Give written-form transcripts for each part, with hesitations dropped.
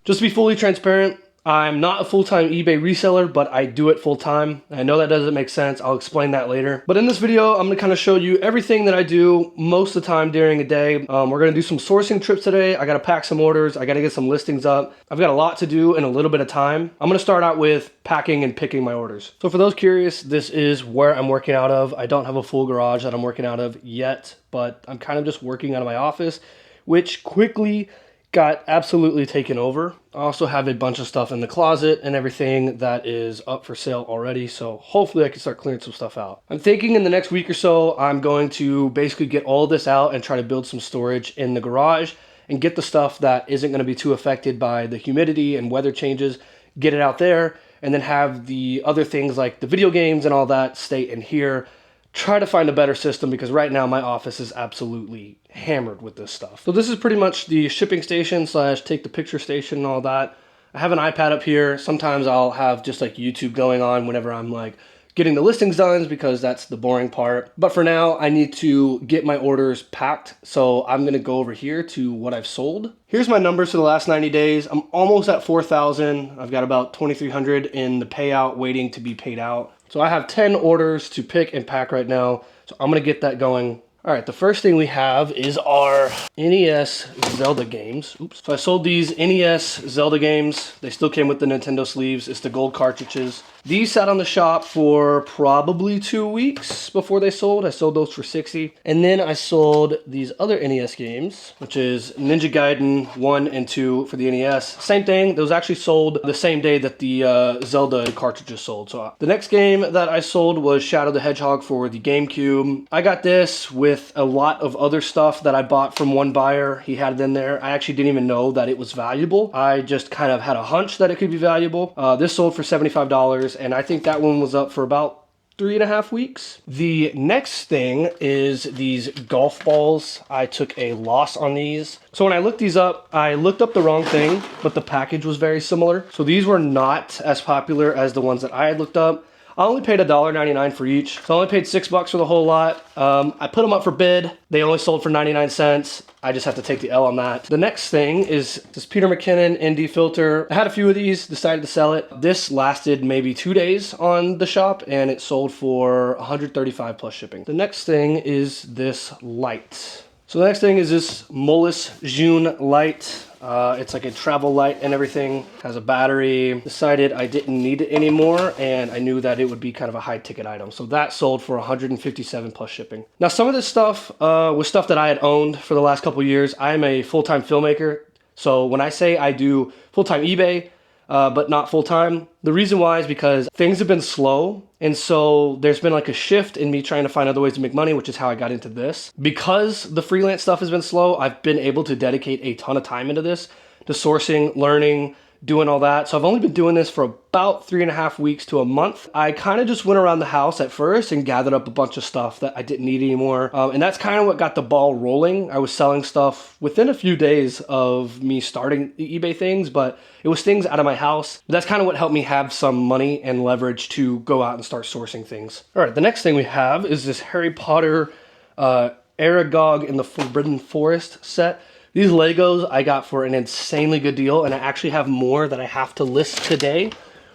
Just to be fully transparent, I'm not a full-time eBay reseller, but I do it full-time. I know that doesn't make sense. I'll explain that later. But in this video, I'm gonna kind of show you everything that I do most of the time during a day. We're gonna do some sourcing trips today. I gotta pack some orders. I gotta get some listings up. I've got a lot to do in a little bit of time. I'm gonna start out with packing and picking my orders. So for those curious, this is where I'm working out of. I don't have a full garage that I'm working out of yet, but I'm kind of just working out of my office, which quickly got absolutely taken over. I also have a bunch of stuff in the closet and everything that is up for sale already, so hopefully I can start clearing some stuff out. I'm thinking in the next week or so, I'm going to basically get all this out and try to build some storage in the garage and get the stuff that isn't going to be too affected by the humidity and weather changes, get it out there, and then have the other things like the video games and all that stay in here. Try to find a better system because right now my office is absolutely hammered with this stuff. So this is pretty much the shipping station slash take the picture station and all that. I have an iPad up here. Sometimes I'll have just like YouTube going on whenever I'm like getting the listings done because that's the boring part. But for now, I need to get my orders packed. So I'm gonna go over here to what I've sold. Here's my numbers for the last 90 days. I'm almost at 4,000. I've got about 2,300 in the payout waiting to be paid out. So I have 10 orders to pick and pack right now. So I'm gonna get that going. All right, the first thing we have is our NES Zelda games. Oops. So I sold these NES Zelda games. They still came with the Nintendo sleeves. It's the gold cartridges. These sat on the shop for probably 2 weeks before they sold. I sold those for 60. And then I sold these other NES games, which is Ninja Gaiden 1 and 2 for the NES. Same thing, those actually sold the same day that the Zelda cartridges sold. So the next game that I sold was Shadow the Hedgehog for the GameCube. I got this with a lot of other stuff that I bought from one buyer. He had it in there. I actually didn't even know that it was valuable. I just kind of had a hunch that it could be valuable. This sold for $75. And I think that one was up for about 3.5 weeks. The next thing is these golf balls. I took a loss on these. So when I looked these up, I looked up the wrong thing, but the package was very similar. So these were not as popular as the ones that I had looked up. I only paid $1.99 for each. So I only paid $6 for the whole lot. I put them up for bid. They only sold for 99 cents. I just have to take the L on that. The next thing is this Peter McKinnon ND filter. I had a few of these, decided to sell it. This lasted maybe 2 days on the shop and it sold for 135 plus shipping. The next thing is this light. So the next thing is this Mollis June light. It's like a travel light and everything. Has a battery. Decided I didn't need it anymore and I knew that it would be kind of a high ticket item. So that sold for 157 plus shipping. Now some of this stuff was stuff that I had owned for the last couple years. I am a full-time filmmaker. So when I say I do full-time eBay, but not full-time, the reason why is because things have been slow. And so there's been like a shift in me trying to find other ways to make money, which is how I got into this. Because the freelance stuff has been slow, I've been able to dedicate a ton of time into this, to sourcing, learning, doing all that. So I've only been doing this for about 3.5 weeks to a month. I kind of just went around the house at first and gathered up a bunch of stuff that I didn't need anymore. And that's kind of what got the ball rolling. I was selling stuff within a few days of me starting the eBay things, but it was things out of my house. That's kind of what helped me have some money and leverage to go out and start sourcing things. All right, the next thing we have is this Harry Potter Aragog in the Forbidden Forest set. These Legos I got for an insanely good deal, and I actually have more that I have to list today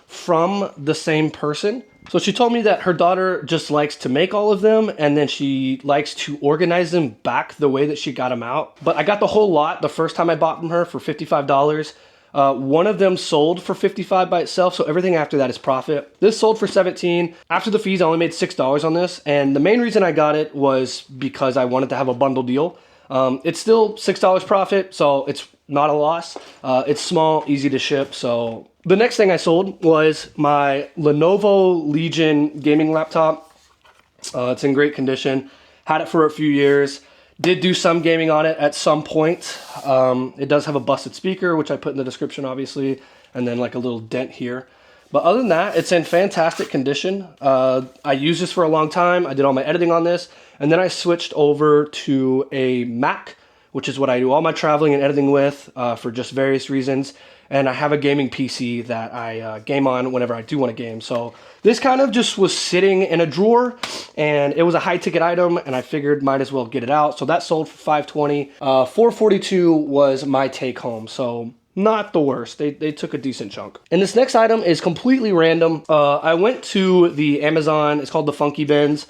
from the same person. So she told me that her daughter just likes to make all of them, and then she likes to organize them back the way that she got them out. But I got the whole lot the first time I bought from her for $55. One of them sold for $55 by itself, so everything after that is profit. This sold for $17. After the fees, I only made $6 on this, and the main reason I got it was because I wanted to have a bundle deal. It's still $6 profit, so it's not a loss. It's small, easy to ship. So the next thing I sold was my Lenovo Legion gaming laptop. It's in great condition. Had it for a few years. Did do some gaming on it at some point. It does have a busted speaker, which I put in the description, obviously, and then like a little dent here. But other than that, it's in fantastic condition. I used this for a long time. I did all my editing on this. And then I switched over to a Mac which is what I do all my traveling and editing with for just various reasons. And I have a gaming PC that I game on whenever I do want to game. So this kind of just was sitting in a drawer, and it was a high ticket item, and I figured might as well get it out. So that sold for $520. $442 was my take home. So not the worst. They took a decent chunk. And this next item is completely random. I went to the Amazon. It's called the Funky Bins.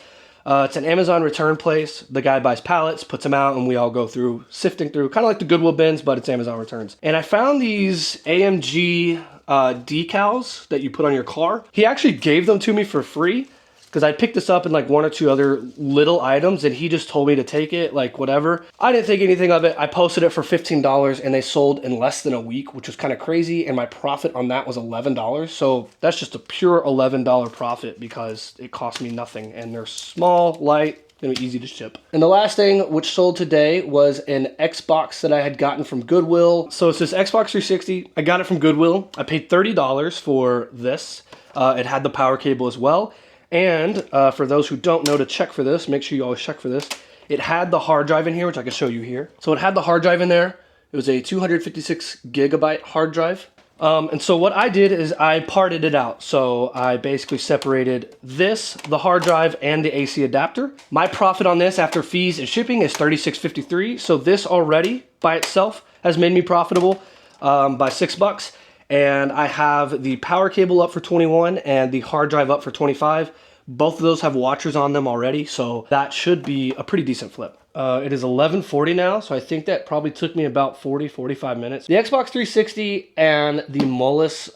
It's an Amazon return place. The guy buys pallets, puts them out, and we all go through, sifting through, kind of like the Goodwill bins, but it's Amazon returns. And I found these AMG decals that you put on your car. He actually gave them to me for free because I picked this up in like one or two other little items, and he just told me to take it, like whatever. I didn't think anything of it. I posted it for $15, and they sold in less than a week, which was kind of crazy, and my profit on that was $11. So that's just a pure $11 profit because it cost me nothing, and they're small, light, gonna be easy to ship. And the last thing which sold today was an Xbox that I had gotten from Goodwill. So it's this Xbox 360. I got it from Goodwill. I paid $30 for this. It had the power cable as well. And for those who don't know to check for this, make sure you always check for this. It had the hard drive in here, which I can show you here. So it had the hard drive in there. It was a 256 gigabyte hard drive. And so what I did is I parted it out. So I basically separated this, the hard drive, and the AC adapter. My profit on this after fees and shipping is $36.53. So this already by itself has made me profitable by $6. And I have the power cable up for 21 and the hard drive up for 25. Both of those have watchers on them already, so that should be a pretty decent flip. It is 11:40 now, so I think that probably took me about 45 minutes. The Xbox 360 and the Mullis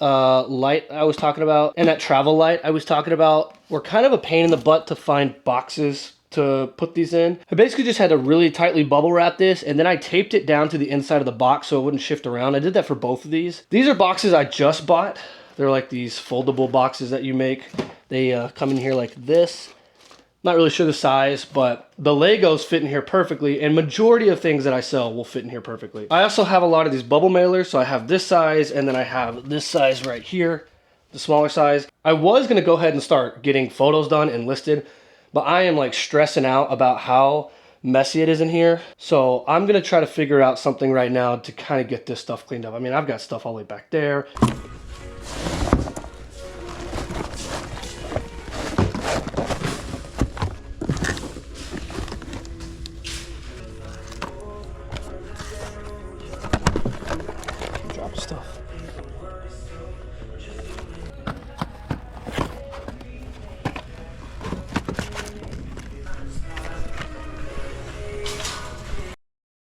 light I was talking about, and that travel light I was talking about, were kind of a pain in the butt to find boxes to put these in. I basically just had to really tightly bubble wrap this, and then I taped it down to the inside of the box so it wouldn't shift around. I did that for both of these. These are boxes I just bought. They're like these foldable boxes that you make. They come in here like this. Not really sure the size, but the Legos fit in here perfectly, and majority of things that I sell will fit in here perfectly. I also have a lot of these bubble mailers, so I have this size, and then I have this size right here, the smaller size. I was gonna go ahead and start getting photos done and listed, but I am like stressing out about how messy it is in here. So I'm gonna try to figure out something right now to kind of get this stuff cleaned up. I mean, I've got stuff all the way back there. Drop stuff.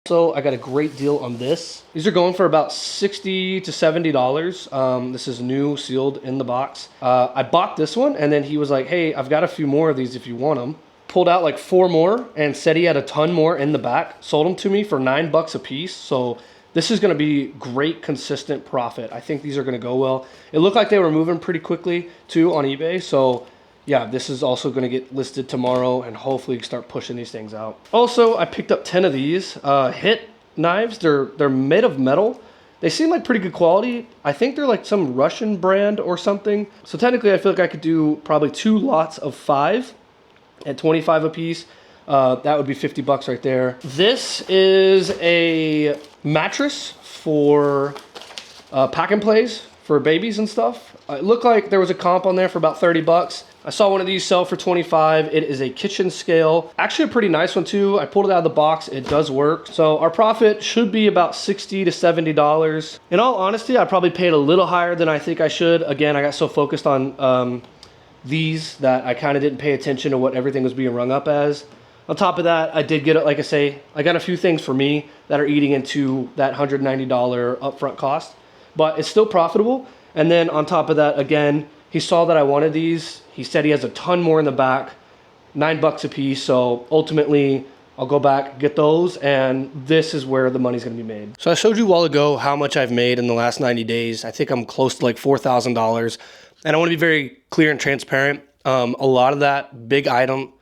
So I got a great deal on this. These are going for about $60 to $70. This is new, sealed in the box. I bought this one, and then he was like, hey, I've got a few more of these if you want them. Pulled out like 4 more and said he had a ton more in the back. Sold them to me for $9 a piece. So this is gonna be great, consistent profit. I think these are gonna go well. It looked like they were moving pretty quickly too on eBay. So yeah, this is also going to get listed tomorrow, and hopefully start pushing these things out. Also, I picked up 10 of these HIT knives. They're made of metal. They seem like pretty good quality. I think they're like some Russian brand or something. So technically, I feel like I could do probably 2 lots of 5 at 25 a piece. That would be $50 right there. This is a mattress for pack and plays for babies and stuff. It looked like there was a comp on there for about $30. I saw one of these sell for 25. It is a kitchen scale. Actually a pretty nice one too. I pulled it out of the box. It does work. So our profit should be about $60 to $70. In all honesty, I probably paid a little higher than I think I should. Again, I got so focused on these that I kind of didn't pay attention to what everything was being rung up as. On top of that, I did get it, like I say, I got a few things for me that are eating into that $190 upfront cost, but it's still profitable. And then on top of that, again, he saw that I wanted these. He said he has a ton more in the back, $9 a piece. So ultimately, I'll go back, get those, and this is where the money's gonna be made. So I showed you a while ago how much I've made in the last 90 days. I think I'm close to like $4,000. And I wanna be very clear and transparent. A lot of that big item,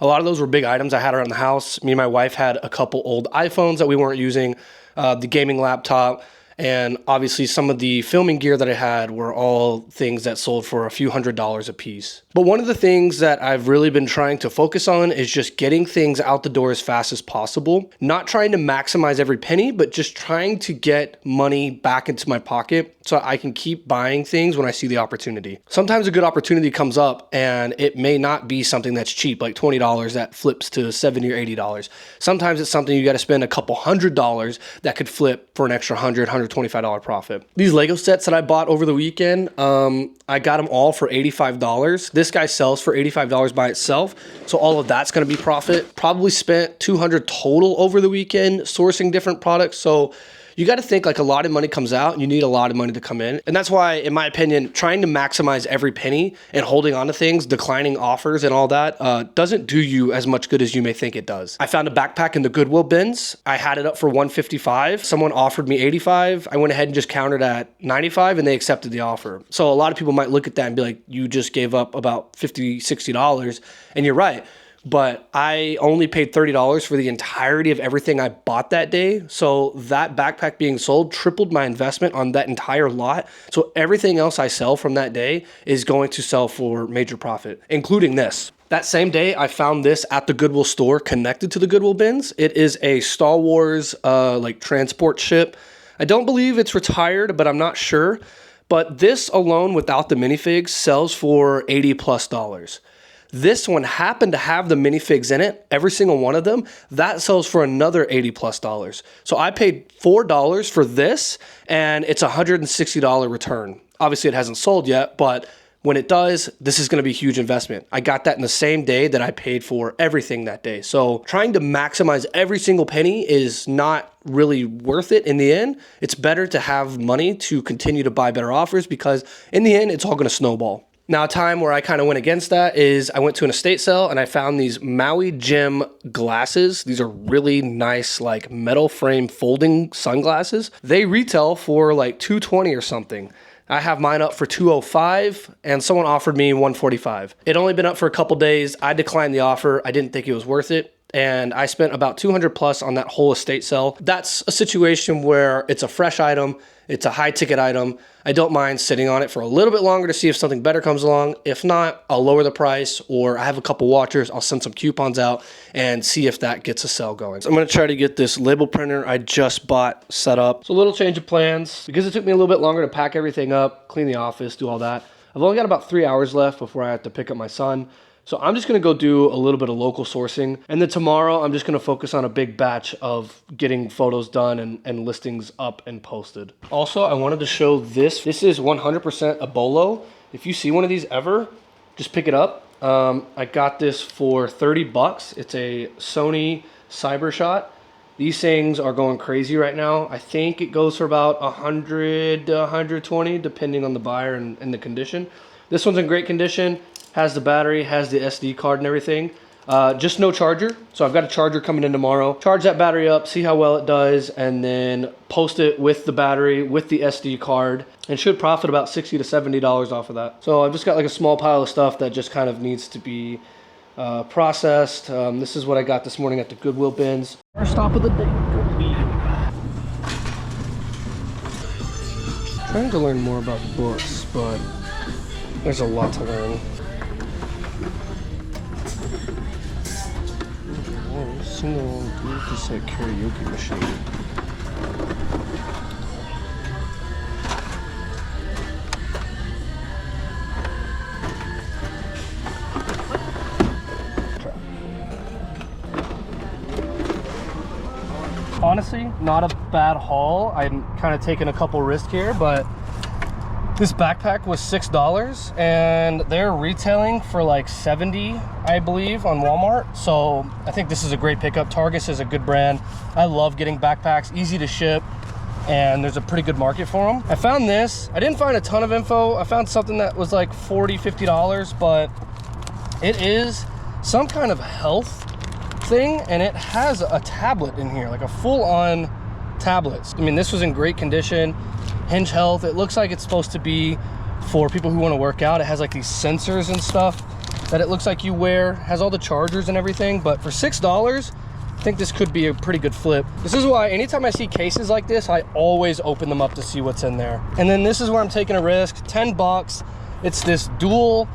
a lot of those were big items I had around the house. Me and my wife had a couple old iPhones that we weren't using, the gaming laptop, And obviously some of the filming gear that I had were all things that sold for a few $100s a piece. But one of the things that I've really been trying to focus on is just getting things out the door as fast as possible. Not trying to maximize every penny, but just trying to get money back into my pocket so I can keep buying things when I see the opportunity. Sometimes a good opportunity comes up and it may not be something that's cheap, like $20 that flips to $70 or $80. Sometimes it's something you got to spend a couple $100s that could flip for an extra $100, $125 profit. These Lego sets that I bought over the weekend, I got them all for $85. This guy sells for $85 by itself, so all of that's going to be profit. Probably spent $200 total over the weekend sourcing different products. So you got to think like a lot of money comes out and you need a lot of money to come in. And that's why, in my opinion, trying to maximize every penny and holding on to things, declining offers and all that doesn't do you as much good as you may think it does. I found a backpack in the Goodwill bins. I had it up for $155. Someone offered me $85. I went ahead and just countered at $95 and they accepted the offer. So a lot of people might look at that and be like, you just gave up about $50, $60. And you're right. But I only paid $30 for the entirety of everything I bought that day. So that backpack being sold tripled my investment on that entire lot. So everything else I sell from that day is going to sell for major profit, including this. That same day, I found this at the Goodwill store connected to the Goodwill bins. It is a Star Wars like transport ship. I don't believe it's retired, but I'm not sure. But this alone without the minifigs sells for $80+. This one happened to have the minifigs in it, every single one of them. That sells for another $80+. So I paid $4 for this, and it's a $160 return. Obviously, it hasn't sold yet, but when it does, this is going to be a huge investment. I got that in the same day that I paid for everything that day. So trying to maximize every single penny is not really worth it in the end. It's better to have money to continue to buy better offers because in the end, it's all going to snowball. Now, a time where I kind of went against that is I went to an estate sale and I found these Maui Jim glasses. These are really nice, like metal frame folding sunglasses. They retail for like $220 or something. I have mine up for $205 and someone offered me $145. It only been up for a couple days. I declined the offer. I didn't think it was worth it. And I spent about $200+ on that whole estate sale. That's a situation where it's a fresh item. It's a high ticket item. I don't mind sitting on it for a little bit longer to see if something better comes along. If not, I'll lower the price, or I have a couple watchers. I'll send some coupons out and see if that gets a sale going. So I'm gonna try to get this label printer I just bought set up. So a little change of plans. Because it took me a little bit longer to pack everything up, clean the office, do all that. I've only got about 3 hours left before I have to pick up my son. So I'm just gonna go do a little bit of local sourcing. And then tomorrow, I'm just gonna focus on a big batch of getting photos done and listings up and posted. Also, I wanted to show this. This is 100% a bolo. If you see one of these ever, just pick it up. I got this for 30 bucks. It's a Sony CyberShot. These things are going crazy right now. I think it goes for about 100 to 120, depending on the buyer and the condition. This one's in great condition. Has the battery, has the SD card and everything. Just no charger. So I've got a charger coming in tomorrow. Charge that battery up, see how well it does, and then post it with the battery, with the SD card, and should profit about $60 to $70 off of that. So I've just got like a small pile of stuff that just kind of needs to be processed. This is what I got this morning at the Goodwill bins. First stop of the day. Trying to learn more about books, but there's a lot to learn. Single cassette karaoke machine. Honestly, not a bad haul. I'm kind of taking a couple risks here, but this backpack was $6 and they're retailing for like $70, I believe, on Walmart. So I think this is a great pickup. Targus is a good brand. I love getting backpacks, easy to ship, and there's a pretty good market for them. I found this. I didn't find a ton of info. I found something that was like $40, $50, but it is some kind of health thing, and it has a tablet in here, like a full-on tablet. I mean, this was in great condition. Hinge Health. It looks like it's supposed to be for people who want to work out. It has like these sensors and stuff that it looks like you wear. Has all the chargers and everything, but for $6, I think this could be a pretty good flip. This is why anytime I see cases like this, I always open them up to see what's in there. And then this is where I'm taking a risk, 10 bucks. It's this dual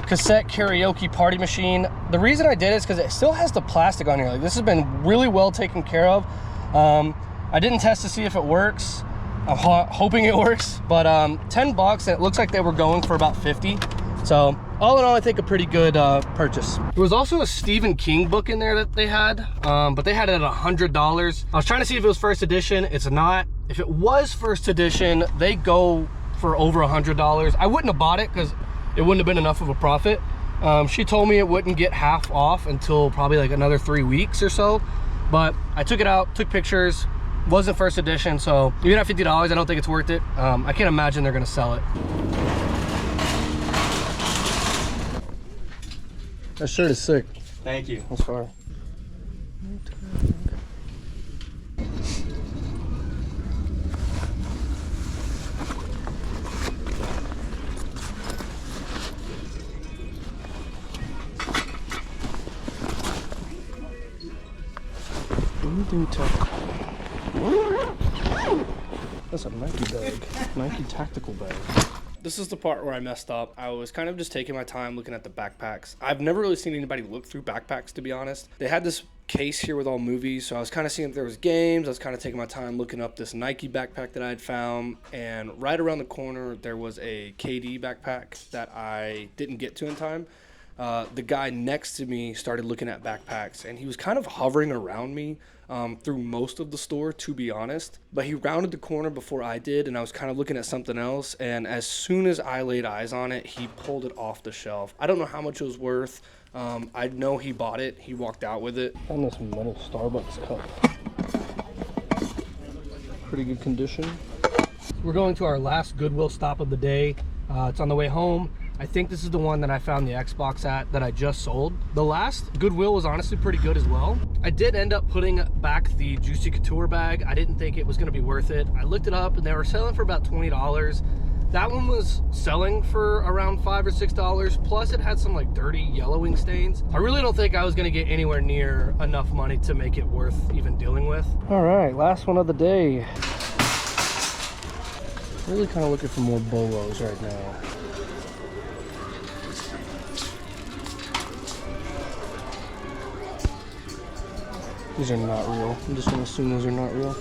cassette karaoke party machine. The reason I did it is because it still has the plastic on here. Like, this has been really well taken care of. I didn't test to see if it works. I'm hoping it works, but 10 bucks, and it looks like they were going for about 50. So all in all, I think a pretty good purchase. There was also a Stephen King book in there that they had, but they had it at $100. I was trying to see if it was first edition. It's not. If it was first edition, they go for over $100. I wouldn't have bought it because it wouldn't have been enough of a profit. She told me it wouldn't get half off until probably like another 3 weeks or so, but I took it out, took pictures. Wasn't first edition, so even at $50, I don't think it's worth it. I can't imagine they're gonna sell it. That shirt is sick. Thank you. That's far. That's a Nike bag. Nike tactical bag. This is the part where I messed up. I was kind of just taking my time looking at the backpacks. I've never really seen anybody look through backpacks, to be honest. They had this case here with all movies, so I was kind of seeing if there was games. I was kind of taking my time looking up this Nike backpack that I had found, and right around the corner there was a KD backpack that I didn't get to in time. The guy next to me started looking at backpacks, and he was kind of hovering around me through most of the store, to be honest. But he rounded the corner before I did, and I was kind of looking at something else, and as soon as I laid eyes on it, he pulled it off the shelf. I don't know how much it was worth. I know he bought it. He walked out with it. On this metal Starbucks cup. Pretty good condition. We're going to our last Goodwill stop of the day. It's on the way home. I think this is the one that I found the Xbox at that I just sold. The last Goodwill was honestly pretty good as well. I did end up putting back the Juicy Couture bag. I didn't think it was gonna be worth it. I looked it up and they were selling for about $20. That one was selling for around $5 or $6, plus it had some like dirty yellowing stains. I really don't think I was gonna get anywhere near enough money to make it worth even dealing with. All right, last one of the day. Really kind of looking for more bolos right now. These are not real. I'm just gonna assume those are not real.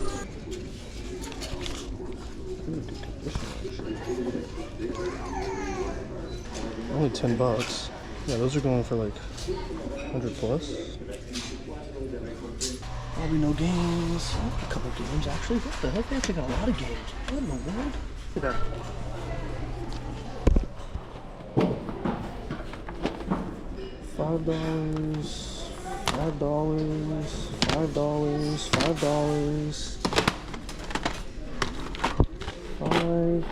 Only 10 bucks. Yeah, those are going for like 100 plus. Probably no games. Oh, a couple games actually. What the heck? They actually got a lot of games. What in the world? Look at that. $5. $5, $5, $5, $5.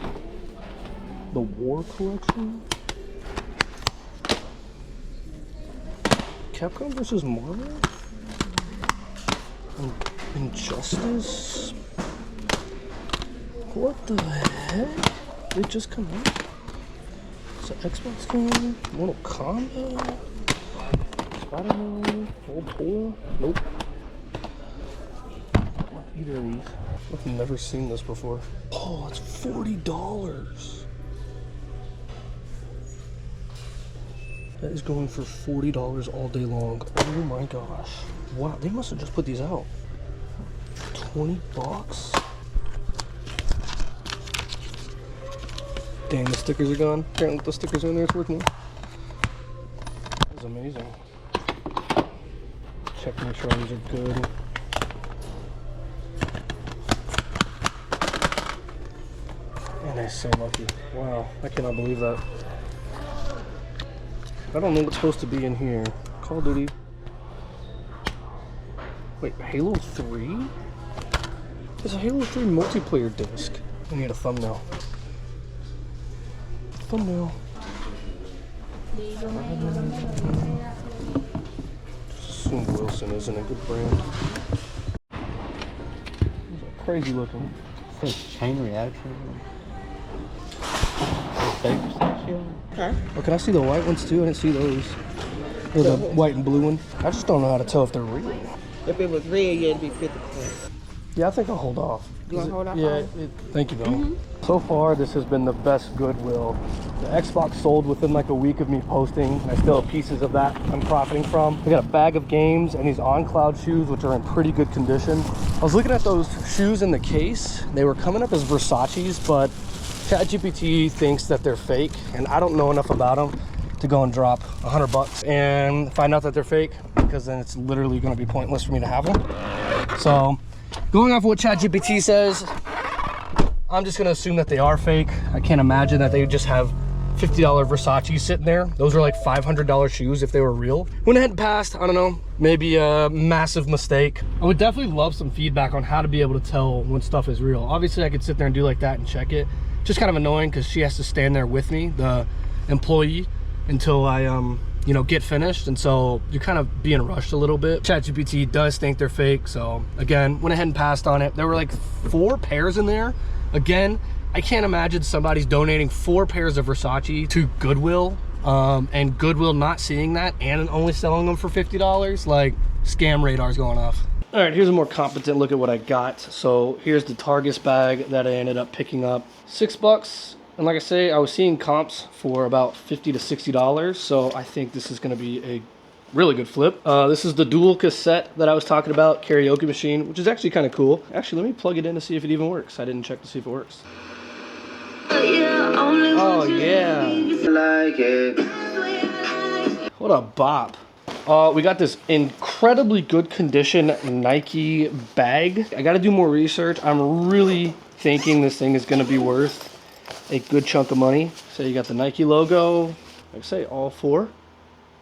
The War Collection. Capcom versus Marvel. Injustice. What the heck? It just come out. It's an Xbox game. Mortal Kombat. Spider-Man, Old Tour? Nope. Not either of these. I've never seen this before. Oh, it's $40. That is going for $40 all day long. Oh my gosh. Wow, they must have just put these out. 20 bucks? Dang, the stickers are gone. Apparently the stickers are in there, it's worth more. That's amazing. Check to make sure all these are good. And they're so lucky. Wow, I cannot believe that. I don't know what's supposed to be in here. Call of Duty. Wait, Halo 3? There's a Halo 3 multiplayer disc. I need a thumbnail. Thumbnail. Wilson isn't a good brand. These are crazy looking. It says chain reaction. Okay. Oh, can I see the white ones too? I didn't see those. Or the white and blue one. I just don't know how to tell if they're real. If it was red, yeah, it'd be 50%. Yeah, I think I'll hold off. You gonna hold off? Yeah, thank you, though. So far, this has been the best Goodwill. The Xbox sold within like a week of me posting. I still have pieces of that I'm profiting from. I got a bag of games and these on-cloud shoes, which are in pretty good condition. I was looking at those shoes in the case. They were coming up as Versace's, but ChatGPT thinks that they're fake, and I don't know enough about them to go and drop $100 and find out that they're fake, because then it's literally going to be pointless for me to have them. So going off what ChatGPT says, I'm just going to assume that they are fake. I can't imagine that they would just have $50 Versace sitting there. Those are like $500 shoes if they were real. Went ahead and passed. I don't know, maybe a massive mistake. I would definitely love some feedback on how to be able to tell when stuff is real. Obviously I could sit there and do like that and check it. Just kind of annoying because she has to stand there with me, the employee, until I you know, get finished, and so you're kind of being rushed a little bit. ChatGPT does think they're fake, so again, went ahead and passed on it. There were like 4 pairs in there. Again, I can't imagine somebody's donating 4 pairs of Versace to Goodwill, and Goodwill not seeing that and only selling them for $50. Like, scam radar's going off. All right, here's a more competent look at what I got. So here's the Targus bag that I ended up picking up. $6. And like I say, I was seeing comps for about $50 to $60. So I think this is gonna be a really good flip. This is the dual cassette that I was talking about, karaoke machine, which is actually kind of cool. Actually, let me plug it in to see if it even works. I didn't check to see if it works. Oh yeah. Like it. What a bop. We got this incredibly good condition Nike bag. I gotta do more research. I'm really thinking this thing is gonna be worth a good chunk of money. So you got the Nike logo, like I say, all 4.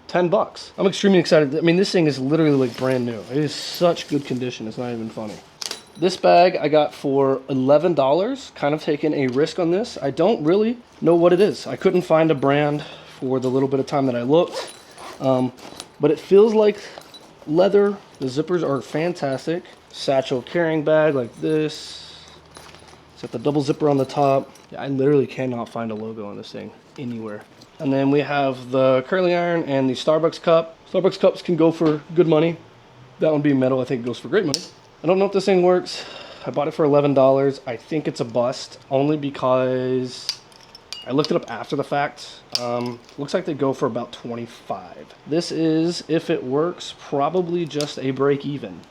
$10. I'm extremely excited. I mean, this thing is literally like brand new. It is such good condition, it's not even funny. This bag I got for $11, kind of taking a risk on this. I don't really know what it is. I couldn't find a brand for the little bit of time that I looked, but it feels like leather. The zippers are fantastic. Satchel carrying bag like this. It's got the double zipper on the top. I literally cannot find a logo on this thing anywhere. And then we have the curling iron and the Starbucks cup. Starbucks cups can go for good money. That one being metal, I think it goes for great money. I don't know if this thing works. I bought it for $11. I think it's a bust, only because I looked it up after the fact. Looks like they go for about $25. This is, if it works, probably just a break even.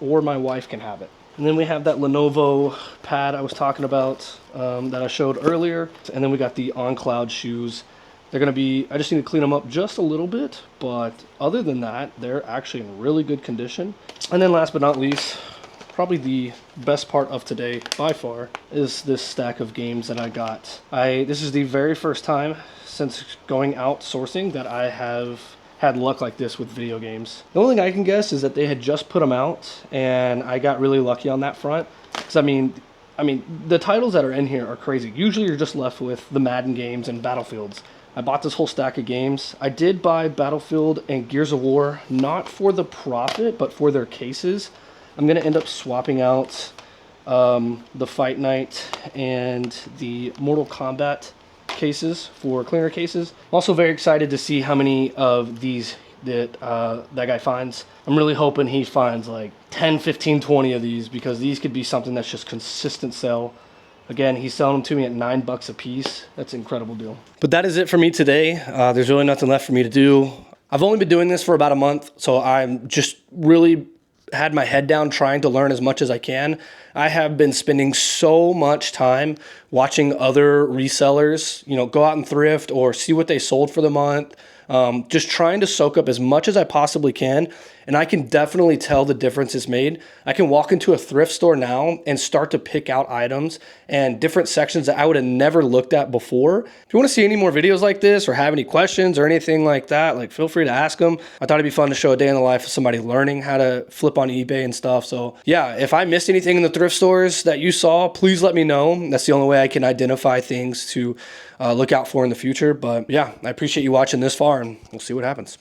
Or my wife can have it. And then we have that Lenovo pad I was talking about that I showed earlier. And then we got the on-cloud shoes. They're gonna be, I just need to clean them up just a little bit, but other than that, they're actually in really good condition. And then last but not least, probably the best part of today by far is this stack of games that I got. This is the very first time since going out sourcing that I have had luck like this with video games. The only thing I can guess is that they had just put them out and I got really lucky on that front. Because I mean, the titles that are in here are crazy. Usually you're just left with the Madden games and Battlefields. I bought this whole stack of games. I did buy Battlefield and Gears of War, not for the profit, but for their cases. I'm gonna end up swapping out the Fight Night and the Mortal Kombat cases for cleaner cases. I'm also very excited to see how many of these that guy finds. I'm really hoping he finds like 10, 15, 20 of these, because these could be something that's just consistent sell. Again, he's selling them to me at $9 a piece. That's an incredible deal. But that is it for me today. There's really nothing left for me to do. I've only been doing this for about a month, so I'm just really had my head down trying to learn as much as I can. I have been spending so much time watching other resellers, you know, go out and thrift or see what they sold for the month. Just trying to soak up as much as I possibly can. And I can definitely tell the difference it's made. I can walk into a thrift store now and start to pick out items and different sections that I would have never looked at before. If you want to see any more videos like this or have any questions or anything like that, like feel free to ask them. I thought it'd be fun to show a day in the life of somebody learning how to flip on eBay and stuff. So yeah, if I missed anything in the thrift stores that you saw, please let me know. That's the only way I can identify things to look out for in the future. But yeah, I appreciate you watching this far, and we'll see what happens.